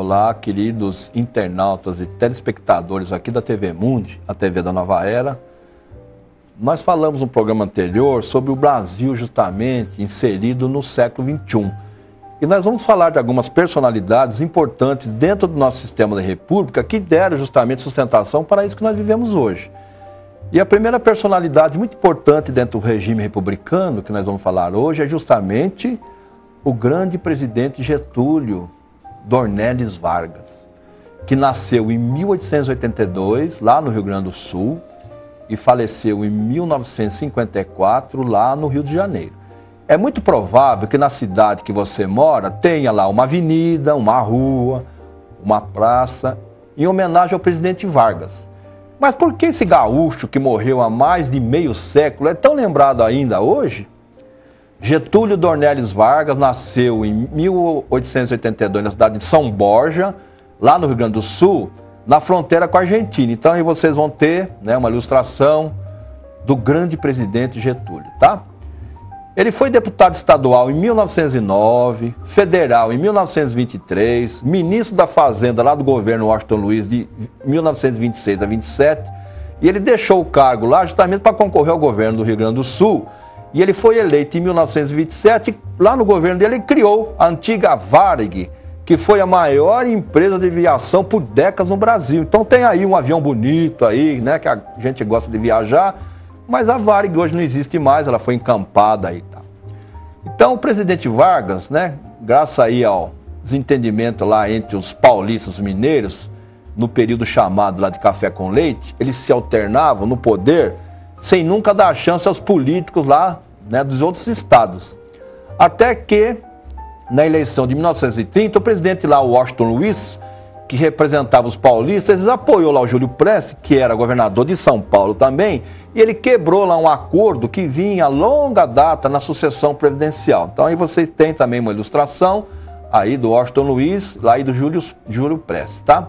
Olá, queridos internautas e telespectadores aqui da TV Mundi, a TV da Nova Era. Nós falamos no programa anterior sobre o Brasil justamente inserido no século XXI. E nós vamos falar de algumas personalidades importantes dentro do nosso sistema da República que deram justamente sustentação para isso que nós vivemos hoje. E a primeira personalidade muito importante dentro do regime republicano que nós vamos falar hoje é justamente o grande presidente Getúlio Dornelles Vargas, que nasceu em 1882, lá no Rio Grande do Sul, e faleceu em 1954, lá no Rio de Janeiro. É muito provável que na cidade que você mora tenha lá uma avenida, uma rua, uma praça, em homenagem ao presidente Vargas. Mas por que esse gaúcho que morreu há mais de meio século é tão lembrado ainda hoje? Getúlio Dornelles Vargas nasceu em 1882 na cidade de São Borja, lá no Rio Grande do Sul, na fronteira com a Argentina. Então aí vocês vão ter, né, uma ilustração do grande presidente Getúlio, tá? Ele foi deputado estadual em 1909, federal em 1923, ministro da Fazenda lá do governo Washington Luiz de 1926 a 27, e ele deixou o cargo lá justamente para concorrer ao governo do Rio Grande do Sul. E ele foi eleito em 1927, lá no governo dele, ele criou a antiga Varig, que foi a maior empresa de aviação por décadas no Brasil. Então tem aí um avião bonito aí, né, que a gente gosta de viajar, mas a Varig hoje não existe mais, ela foi encampada aí, tá? Então o presidente Vargas, né, graças aí ao desentendimento lá entre os paulistas e os mineiros, no período chamado lá de café com leite, eles se alternavam no poder sem nunca dar chance aos políticos lá, né, dos outros estados. Até que, na eleição de 1930, o presidente lá, Washington Luiz, que representava os paulistas, apoiou lá o Júlio Prestes, que era governador de São Paulo também, e ele quebrou lá um acordo que vinha a longa data na sucessão presidencial. Então aí vocês têm também uma ilustração aí do Washington Luiz, lá e do Júlio Prestes, tá?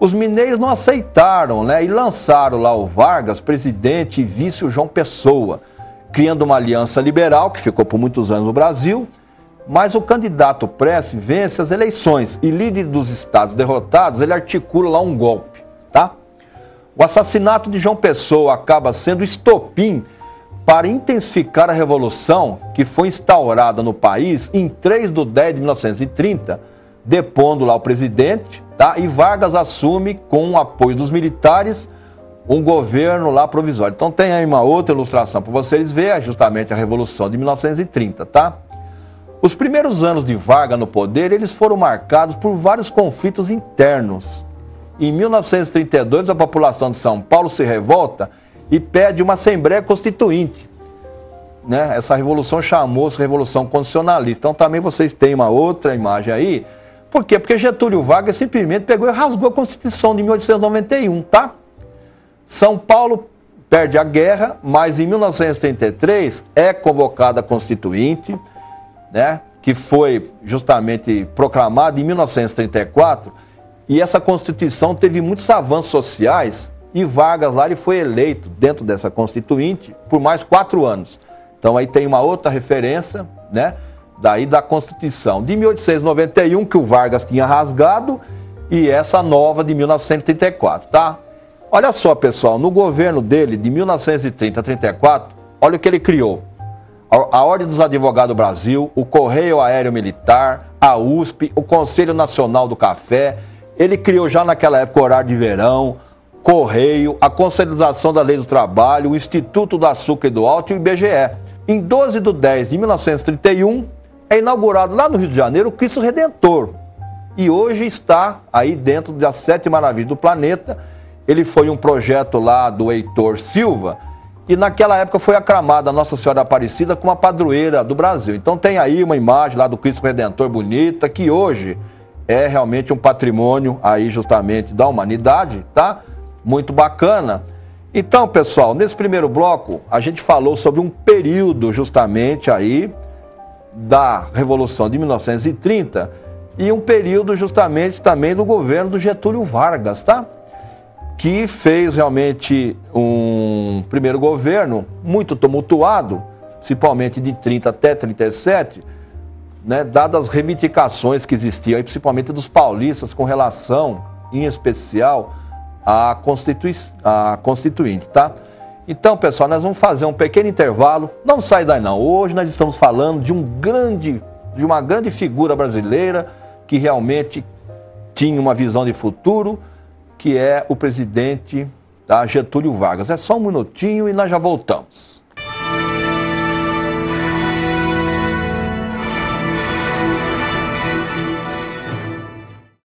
Os mineiros não aceitaram, né, e lançaram lá o Vargas, presidente e vice o João Pessoa, criando uma aliança liberal, que ficou por muitos anos no Brasil, mas o candidato Prestes vence as eleições e líder dos estados derrotados, ele articula lá um golpe, tá? O assassinato de João Pessoa acaba sendo estopim para intensificar a revolução que foi instaurada no país em 3 de 10 de 1930, depondo lá o presidente, tá? E Vargas assume, com o apoio dos militares, um governo lá provisório. Então tem aí uma outra ilustração para vocês verem justamente a Revolução de 1930, tá? Os primeiros anos de Vargas no poder, eles foram marcados por vários conflitos internos. Em 1932, a população de São Paulo se revolta e pede uma Assembleia Constituinte, né? Essa revolução chamou-se Revolução Constitucionalista. Então também vocês têm uma outra imagem aí. Por quê? Porque Getúlio Vargas simplesmente pegou e rasgou a Constituição de 1891, tá? São Paulo perde a guerra, mas em 1933 é convocada a Constituinte, né? Que foi justamente proclamada em 1934, e essa Constituição teve muitos avanços sociais, e Vargas lá ele foi eleito dentro dessa Constituinte por mais 4 anos. Então aí tem uma outra referência, né? Daí da Constituição de 1891, que o Vargas tinha rasgado, e essa nova de 1934, tá? Olha só, pessoal, no governo dele, de 1930 a 34, olha o que ele criou. A Ordem dos Advogados do Brasil, o Correio Aéreo Militar, a USP, o Conselho Nacional do Café. Ele criou já naquela época o horário de verão, Correio, a Consolidação da Lei do Trabalho, o Instituto do Açúcar e do Álcool e o IBGE. Em 12 de 10 de 1931, é inaugurado lá no Rio de Janeiro o Cristo Redentor. E hoje está aí dentro das 7 maravilhas do planeta. Ele foi um projeto lá do Heitor Silva, e naquela época foi aclamada a Nossa Senhora Aparecida como a padroeira do Brasil. Então tem aí uma imagem lá do Cristo Redentor bonita, que hoje é realmente um patrimônio aí justamente da humanidade, tá? Muito bacana. Então, pessoal, nesse primeiro bloco, a gente falou sobre um período justamente aí da Revolução de 1930 e um período justamente também do governo do Getúlio Vargas, tá? Que fez realmente um primeiro governo muito tumultuado, principalmente de 30 até 37, né, dadas as reivindicações que existiam, aí, principalmente dos paulistas, com relação, em especial, à Constituinte, tá? Então, pessoal, nós vamos fazer um pequeno intervalo. Não sai daí não. Hoje nós estamos falando de uma grande figura brasileira que realmente tinha uma visão de futuro, que é o presidente, tá, Getúlio Vargas. É só um minutinho e nós já voltamos.